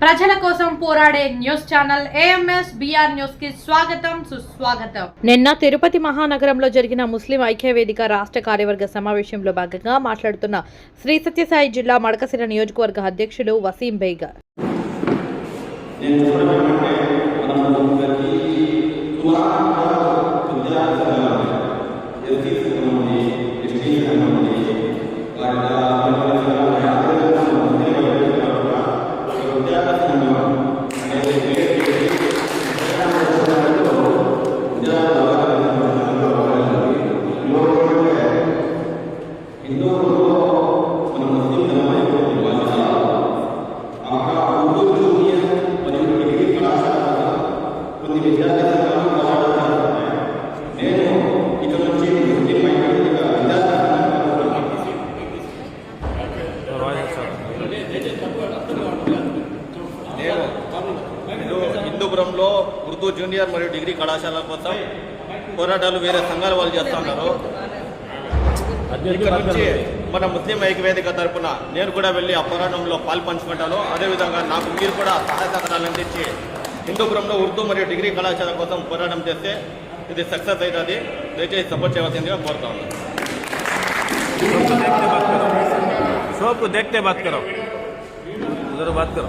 ప్రజల కోసం పోరాడే news channel AMS BR news కి స్వాగతం సుస్వాగతం. నిన్న తిరుపతి మహానగరంలో జరిగిన ముస్లిం ఐక్యవేదిక రాష్ట్ర కార్యవర్గ సమావేశంలో భాగంగా మాట్లాడుతున్న శ్రీ సత్యసాయి జిల్లా మడకశిర నియోజకవర్గ అధ్యక్షుడు వసీం బేగ్ హిందూపురంలో ఉర్దూ జూనియర్ మరియు డిగ్రీ కళాశాల కోసం పోరాటాలు వేరే సంఘాల వాళ్ళు చేస్తున్నారు. ఇక్కడ నుంచి మన ముస్లిం ఐక్యవేదిక తరఫున నేను కూడా వెళ్ళి ఆ పోరాటంలో పాల్పంచుకుంటాను. అదేవిధంగా నాకు మీరు కూడా సహాయ సహకారాలు అందించి హిందూపురంలో ఉర్దూ మరియు డిగ్రీ కళాశాల కోసం పోరాటం చేస్తే ఇది సక్సెస్ అవుతుంది. దయచేసి సపోర్ట్ చేయవలసిందిగా కోరుతా ఉన్నాను. शो को देखते बात करो, जरा बात करो.